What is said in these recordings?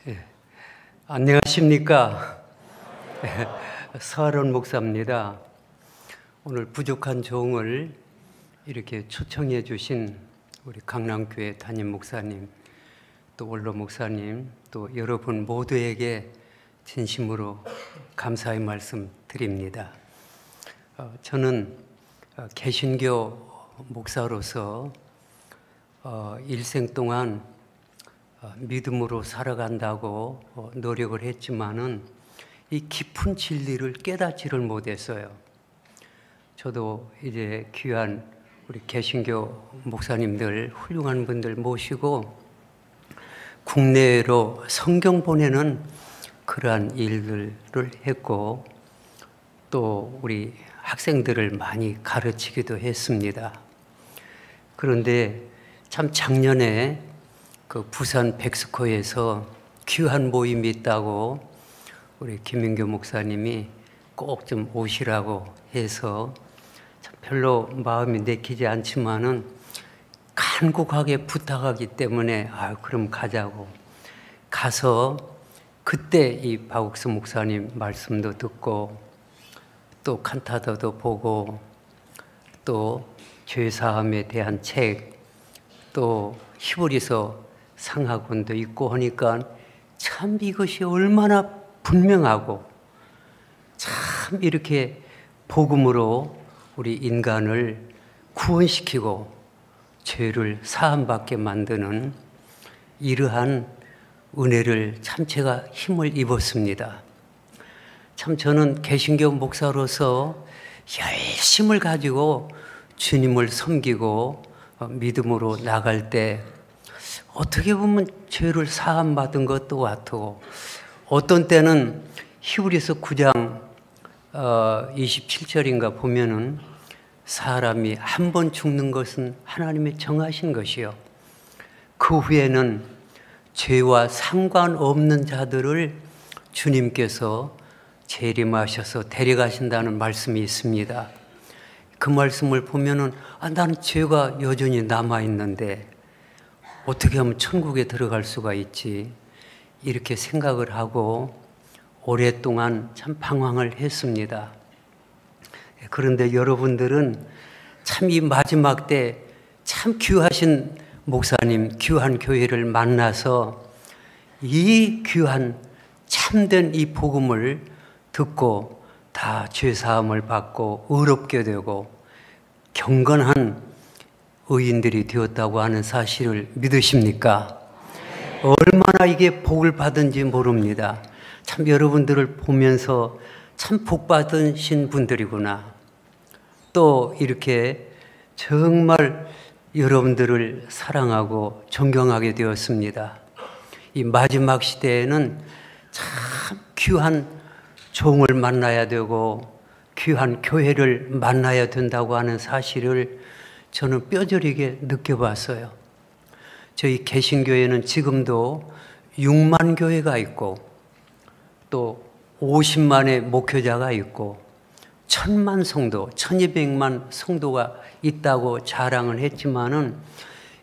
예. 안녕하십니까? 서하론 목사입니다. 오늘 부족한 종을 이렇게 초청해 주신 우리 강남교회 담임 목사님, 또 원로 목사님, 또 여러분 모두에게 진심으로 감사의 말씀 드립니다. 저는 개신교 목사로서 일생 동안 믿음으로 살아간다고 노력을 했지만은 이 깊은 진리를 깨닫지를 못했어요. 저도 이제 귀한 우리 개신교 목사님들, 훌륭한 분들 모시고 국내로 성경 보내는 그러한 일들을 했고, 또 우리 학생들을 많이 가르치기도 했습니다. 그런데 참 작년에 그 부산 백스코에서 귀한 모임이 있다고 우리 김민교 목사님이 꼭 좀 오시라고 해서 참 별로 마음이 내키지 않지만은 간곡하게 부탁하기 때문에 그럼 가자고 가서 그때 이 박옥수 목사님 말씀도 듣고 또 칸타다도 보고 또 죄사함에 대한 책, 또 히브리서 상하권도 있고 하니까 참 이것이 얼마나 분명하고 참 이렇게 복음으로 우리 인간을 구원시키고 죄를 사함받게 만드는 이러한 은혜를 참 제가 힘을 입었습니다. 참 저는 개신교 목사로서 열심을 가지고 주님을 섬기고 믿음으로 나갈 때 어떻게 보면 죄를 사함받은 것도 같고, 어떤 때는 히브리서 9장 27절인가 보면은 사람이 한 번 죽는 것은 하나님이 정하신 것이요, 그 후에는 죄와 상관없는 자들을 주님께서 재림하셔서 데려가신다는 말씀이 있습니다. 그 말씀을 보면은 나는 죄가 여전히 남아있는데 어떻게 하면 천국에 들어갈 수가 있지, 이렇게 생각을 하고 오랫동안 참 방황을 했습니다. 그런데 여러분들은 참 이 마지막 때 참 귀하신 목사님, 귀한 교회를 만나서 이 귀한 참된 이 복음을 듣고 다 죄사함을 받고 의롭게 되고 경건한 의인들이 되었다고 하는 사실을 믿으십니까? 얼마나 이게 복을 받은지 모릅니다. 참 여러분들을 보면서 참 복 받으신 분들이구나. 또 이렇게 정말 여러분들을 사랑하고 존경하게 되었습니다. 이 마지막 시대에는 참 귀한 종을 만나야 되고 귀한 교회를 만나야 된다고 하는 사실을 저는 뼈저리게 느껴봤어요. 저희 개신교회는 지금도 6만 교회가 있고 또 50만의 목회자가 있고 1000만 성도, 1200만 성도가 있다고 자랑을 했지만은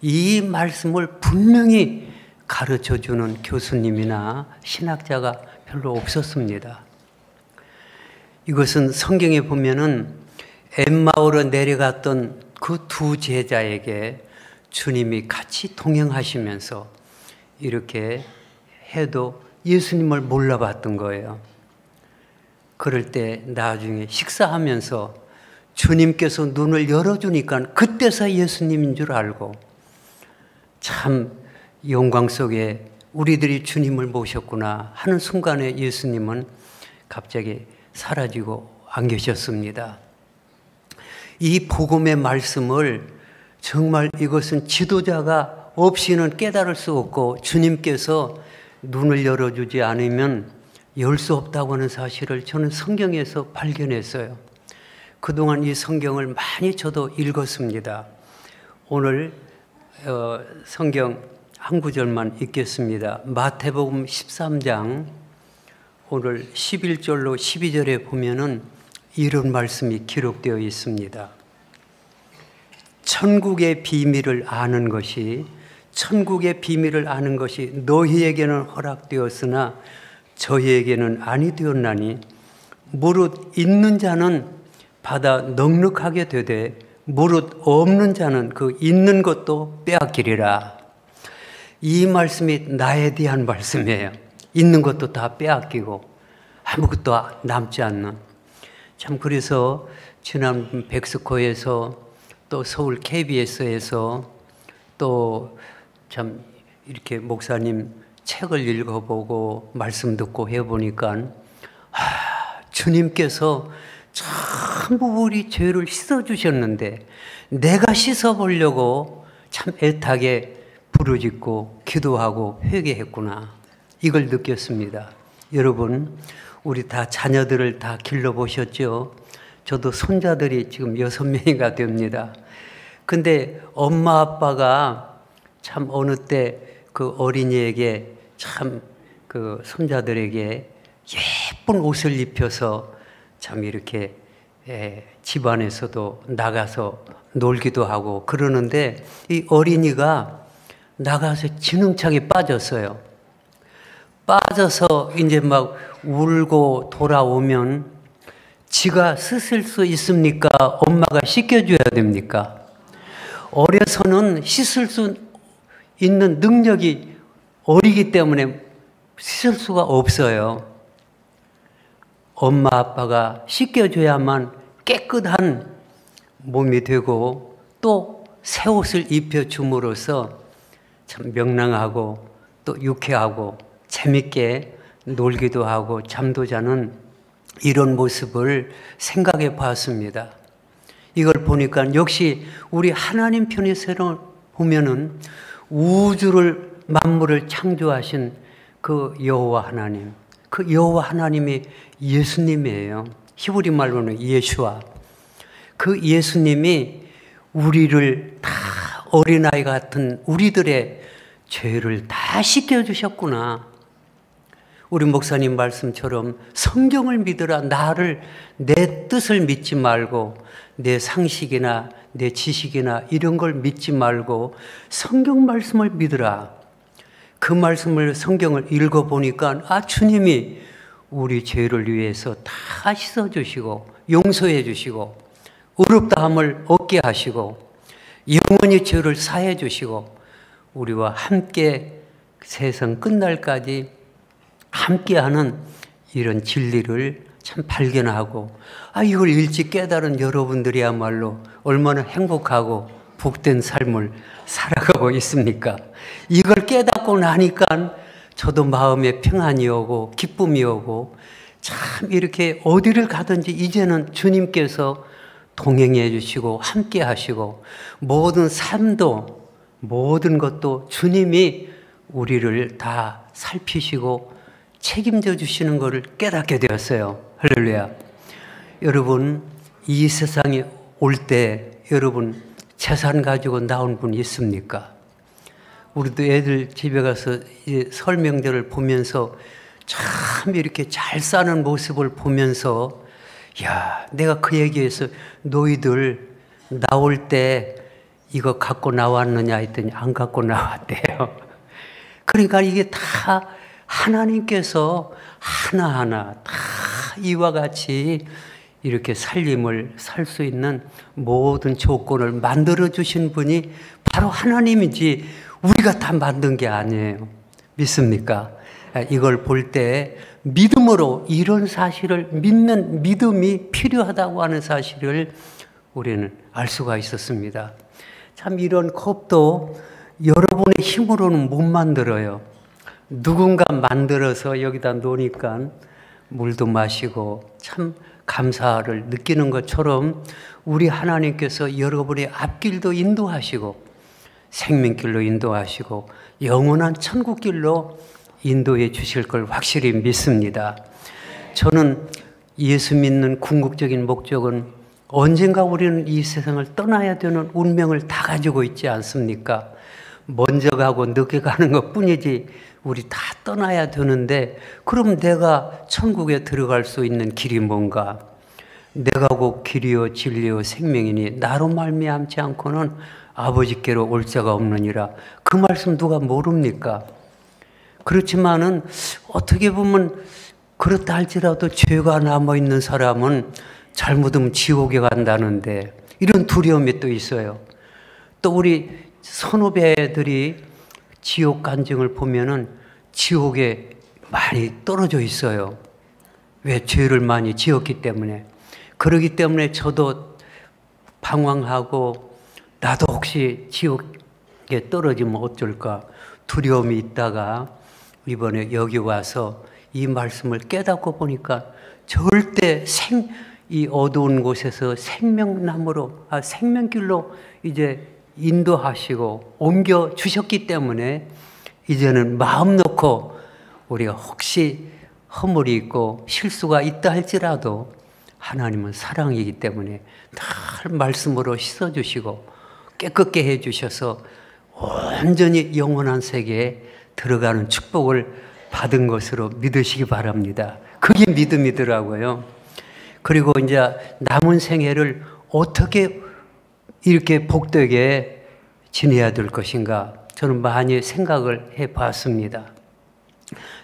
이 말씀을 분명히 가르쳐주는 교수님이나 신학자가 별로 없었습니다. 이것은 성경에 보면은 엠마오로 내려갔던 그 두 제자에게 주님이 같이 동행하시면서 이렇게 해도 예수님을 몰라봤던 거예요. 그럴 때 나중에 식사하면서 주님께서 눈을 열어주니까 그때서 예수님인 줄 알고 참 영광 속에 우리들이 주님을 모셨구나 하는 순간에 예수님은 갑자기 사라지고 안 계셨습니다. 이 복음의 말씀을 정말 이것은 지도자가 없이는 깨달을 수 없고 주님께서 눈을 열어주지 않으면 열 수 없다고 하는 사실을 저는 성경에서 발견했어요. 그동안 이 성경을 많이 저도 읽었습니다. 오늘 성경 한 구절만 읽겠습니다. 마태복음 13장 오늘 11절로 12절에 보면은 이런 말씀이 기록되어 있습니다. 천국의 비밀을 아는 것이 천국의 비밀을 아는 것이 너희에게는 허락되었으나 저희에게는 아니 되었나니 무릇 있는 자는 받아 넉넉하게 되되 무릇 없는 자는 그 있는 것도 빼앗기리라. 이 말씀이 나에 대한 말씀이에요. 있는 것도 다 빼앗기고 아무것도 남지 않는. 참 그래서 지난 백스코에서 또 서울 KBS에서 또 참 이렇게 목사님 책을 읽어보고 말씀 듣고 해보니까 주님께서 전부 우리 죄를 씻어주셨는데 내가 씻어보려고 참 애타게 부르짖고 기도하고 회개했구나. 이걸 느꼈습니다. 여러분, 우리 다 자녀들을 다 길러보셨죠? 저도 손자들이 지금 6명이가 됩니다. 근데 엄마 아빠가 참 어느 때 그 어린이에게 참 그 손자들에게 예쁜 옷을 입혀서 참 이렇게 집안에서도 나가서 놀기도 하고 그러는데 이 어린이가 나가서 진흥창에 빠졌어요. 빠져서 이제 막 울고 돌아오면 지가 씻을 수 있습니까? 엄마가 씻겨줘야 됩니까? 어려서는 씻을 수 있는 능력이 어리기 때문에 씻을 수가 없어요. 엄마 아빠가 씻겨줘야만 깨끗한 몸이 되고 또 새 옷을 입혀줌으로써 참 명랑하고 또 유쾌하고 재밌게 놀기도 하고 잠도 자는 이런 모습을 생각해 봤습니다. 이걸 보니까 역시 우리 하나님 편에서 보면은 우주를 만물을 창조하신 그 여호와 하나님, 그 여호와 하나님이 예수님이에요. 히브리 말로는 예수와. 그 예수님이 우리를 다 어린아이 같은 우리들의 죄를 다 씻겨주셨구나. 우리 목사님 말씀처럼 성경을 믿으라. 나를, 내 뜻을 믿지 말고 내 상식이나 내 지식이나 이런 걸 믿지 말고 성경 말씀을 믿으라. 그 말씀을 성경을 읽어보니까 주님이 우리 죄를 위해서 다 씻어주시고 용서해 주시고 의롭다함을 얻게 하시고 영원히 죄를 사해 주시고 우리와 함께 세상 끝날까지 함께하는 이런 진리를 참 발견하고 이걸 일찍 깨달은 여러분들이야말로 얼마나 행복하고 복된 삶을 살아가고 있습니까? 이걸 깨닫고 나니까 저도 마음에 평안이 오고 기쁨이 오고 참 이렇게 어디를 가든지 이제는 주님께서 동행해 주시고 함께 하시고 모든 삶도 모든 것도 주님이 우리를 다 살피시고 책임져 주시는 것을 깨닫게 되었어요. 할렐루야. 여러분, 이 세상에 올 때 여러분 재산 가지고 나온 분 있습니까? 우리도 애들 집에 가서 설 명절을 보면서 참 이렇게 잘 사는 모습을 보면서 야, 내가 그 얘기해서 너희들 나올 때 이거 갖고 나왔느냐 했더니 안 갖고 나왔대요. 그러니까 이게 다 하나님께서 하나하나 다 이와 같이 이렇게 살림을 살 수 있는 모든 조건을 만들어 주신 분이 바로 하나님이지 우리가 다 만든 게 아니에요. 믿습니까? 이걸 볼 때 믿음으로 이런 사실을 믿는 믿음이 필요하다고 하는 사실을 우리는 알 수가 있었습니다. 참 이런 컵도 여러분의 힘으로는 못 만들어요. 누군가 만들어서 여기다 놓으니까 물도 마시고 참 감사를 느끼는 것처럼 우리 하나님께서 여러분의 앞길도 인도하시고 생명길로 인도하시고 영원한 천국길로 인도해 주실 걸 확실히 믿습니다. 저는 예수 믿는 궁극적인 목적은 언젠가 우리는 이 세상을 떠나야 되는 운명을 다 가지고 있지 않습니까? 먼저 가고 늦게 가는 것 뿐이지 우리 다 떠나야 되는데 그럼 내가 천국에 들어갈 수 있는 길이 뭔가? 내가 곧 길이요 진리요 생명이니 나로 말미암지 않고는 아버지께로 올 자가 없느니라. 그 말씀 누가 모릅니까? 그렇지만은 어떻게 보면 그렇다 할지라도 죄가 남아있는 사람은 잘못하면 지옥에 간다는데 이런 두려움이 또 있어요. 또 우리 선후배들이 지옥 간증을 보면은 지옥에 많이 떨어져 있어요. 왜? 죄를 많이 지었기 때문에. 그러기 때문에 저도 방황하고 나도 혹시 지옥에 떨어지면 어쩔까 두려움이 있다가 이번에 여기 와서 이 말씀을 깨닫고 보니까 절대 이 어두운 곳에서 생명길로 이제 인도하시고 옮겨 주셨기 때문에 이제는 마음 놓고 우리가 혹시 허물이 있고 실수가 있다 할지라도 하나님은 사랑이기 때문에 늘 말씀으로 씻어주시고 깨끗게 해주셔서 온전히 영원한 세계에 들어가는 축복을 받은 것으로 믿으시기 바랍니다. 그게 믿음이더라고요. 그리고 이제 남은 생애를 어떻게 이렇게 복되게 지내야 될 것인가 저는 많이 생각을 해봤습니다.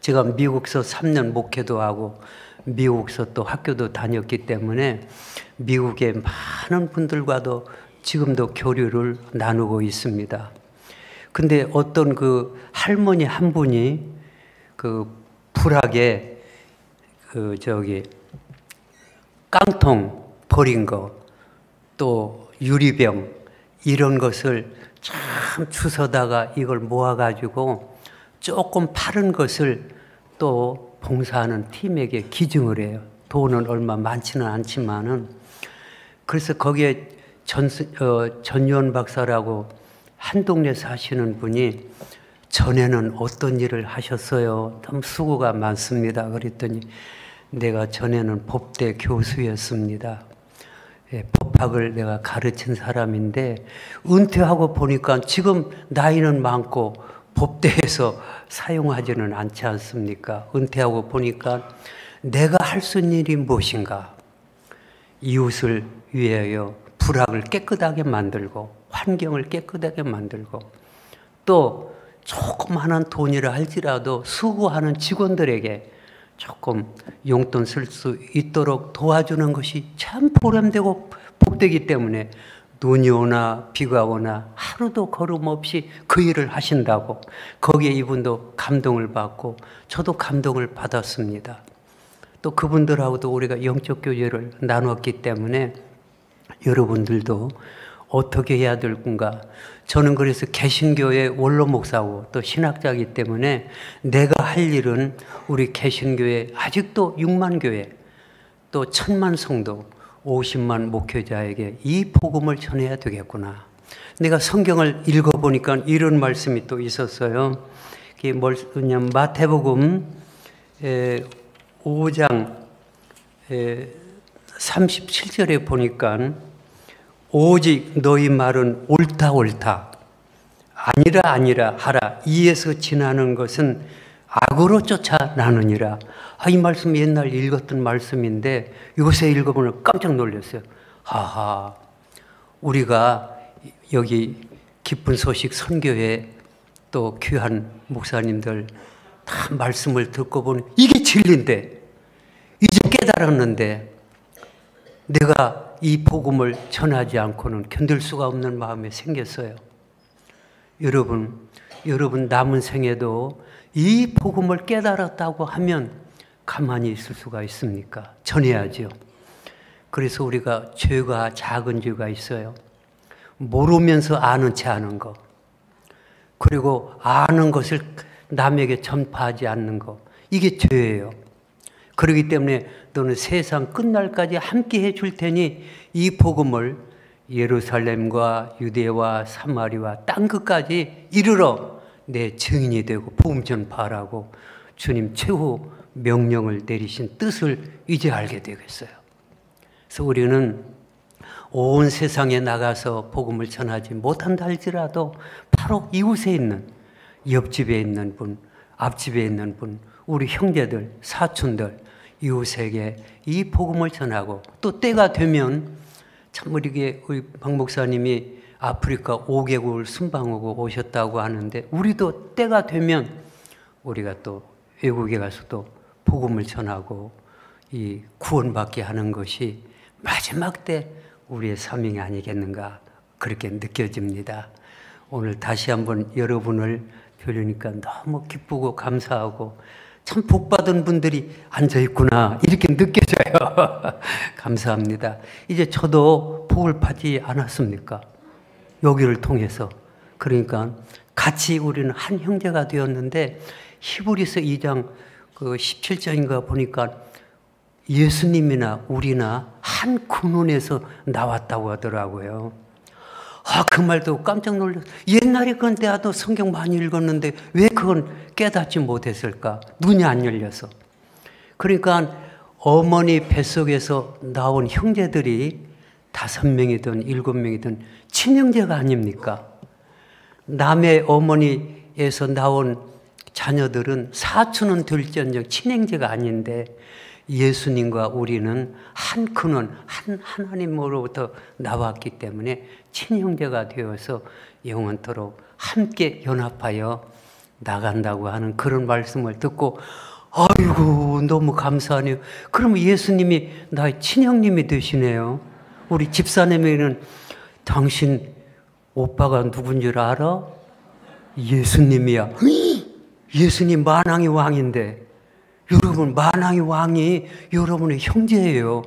제가 미국서 3년 목회도 하고 미국서 또 학교도 다녔기 때문에 미국의 많은 분들과도 지금도 교류를 나누고 있습니다. 근데 어떤 그 할머니 한 분이 그 불악에 깡통 버린 거 또 유리병 이런 것을 참 주워다가 이걸 모아가지고 조금 파른 것을 또 봉사하는 팀에게 기증을 해요. 돈은 얼마 많지는 않지만은. 그래서 거기에 전유원 박사라고 한 동네 사시는 분이 전에는 어떤 일을 하셨어요? 너무 수고가 많습니다. 그랬더니 내가 전에는 법대 교수였습니다. 법학을 내가 가르친 사람인데 은퇴하고 보니까 지금 나이는 많고 법대에서 사용하지는 않지 않습니까? 은퇴하고 보니까 내가 할 수 있는 일이 무엇인가? 이웃을 위하여 불악을 깨끗하게 만들고 환경을 깨끗하게 만들고 또 조그마한 돈이라 할지라도 수고하는 직원들에게 조금 용돈 쓸 수 있도록 도와주는 것이 참 보람되고 복되기 때문에 눈이 오나 비가 오나 하루도 걸음 없이 그 일을 하신다고 거기에 이분도 감동을 받고 저도 감동을 받았습니다. 또 그분들하고도 우리가 영적 교제를 나눴기 때문에 여러분들도 어떻게 해야 될 건가. 저는 그래서 개신교의 원로 목사고 또 신학자이기 때문에 내가 할 일은 우리 개신교회 아직도 6만 교회 또 1000만 성도 50만 목회자에게 이 복음을 전해야 되겠구나. 내가 성경을 읽어보니까 이런 말씀이 또 있었어요. 그게 뭐냐면 마태복음 5장 37절에 보니까 오직 너희 말은 옳다 옳다 아니라 하라 이에서 지나는 것은 악으로 쫓아나느니라. 이 말씀 옛날 읽었던 말씀인데 요새 읽어보면 깜짝 놀랐어요. 하하, 우리가 여기 기쁜 소식 선교회 또 귀한 목사님들 다 말씀을 듣고 보니 이게 진리인데 이제 깨달았는데 내가 이 복음을 전하지 않고는 견딜 수가 없는 마음이 생겼어요. 여러분 남은 생에도 이 복음을 깨달았다고 하면 가만히 있을 수가 있습니까? 전해야죠. 그래서 우리가 죄가 작은 죄가 있어요. 모르면서 아는 채 하는 거. 그리고 아는 것을 남에게 전파하지 않는 거. 이게 죄예요. 그렇기 때문에 너는 세상 끝날까지 함께 해줄 테니 이 복음을 예루살렘과 유대와 사마리와 땅끝까지 이르러 내 증인이 되고 복음 전파하라고 주님 최후 명령을 내리신 뜻을 이제 알게 되겠어요. 그래서 우리는 온 세상에 나가서 복음을 전하지 못한다 할지라도 바로 이웃에 있는 옆집에 있는 분, 앞집에 있는 분, 우리 형제들, 사촌들, 이웃에게 이 복음을 전하고 또 때가 되면 참 우리 박 목사님이 아프리카 5개국을 순방하고 오셨다고 하는데 우리도 때가 되면 우리가 또 외국에 가서 또 복음을 전하고 이 구원받게 하는 것이 마지막 때 우리의 사명이 아니겠는가 그렇게 느껴집니다. 오늘 다시 한번 여러분을 뵈려니까 너무 기쁘고 감사하고 참 복받은 분들이 앉아있구나 이렇게 느껴져요. 감사합니다. 이제 저도 복을 받지 않았습니까? 여기를 통해서. 그러니까 같이 우리는 한 형제가 되었는데 히브리서 2장 그 17절인가 보니까 예수님이나 우리나 한 근원에서 나왔다고 하더라고요. 그 말도 깜짝 놀랐어요. 옛날에 그건 내가도 성경 많이 읽었는데 왜 그건 깨닫지 못했을까? 눈이 안 열려서. 그러니까 어머니 뱃속에서 나온 형제들이 5명이든 7명이든 친형제가 아닙니까? 남의 어머니에서 나온 자녀들은 사촌은 될지언정 친형제가 아닌데 예수님과 우리는 한 근원, 한 하나님으로부터 나왔기 때문에 친형제가 되어서 영원토록 함께 연합하여 나간다고 하는 그런 말씀을 듣고 아이고 너무 감사하네요. 그러면 예수님이 나의 친형님이 되시네요. 우리 집사님에게는 당신 오빠가 누군 줄 알아? 예수님이야. 예수님 만왕의 왕인데 여러분 만왕의 왕이 여러분의 형제예요.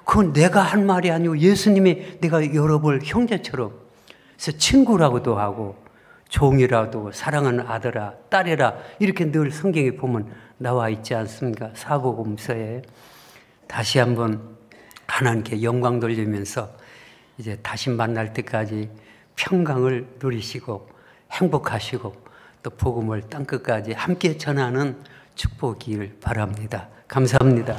그건 내가 한 말이 아니고 예수님이 내가 여러분을 형제처럼 그래서 친구라고도 하고 종이라도 사랑하는 아들아 딸이라 이렇게 늘 성경에 보면 나와 있지 않습니까? 사복음서에. 다시 한번 하나님께 영광 돌리면서 이제 다시 만날 때까지 평강을 누리시고 행복하시고 또 복음을 땅끝까지 함께 전하는 축복이길 바랍니다. 감사합니다.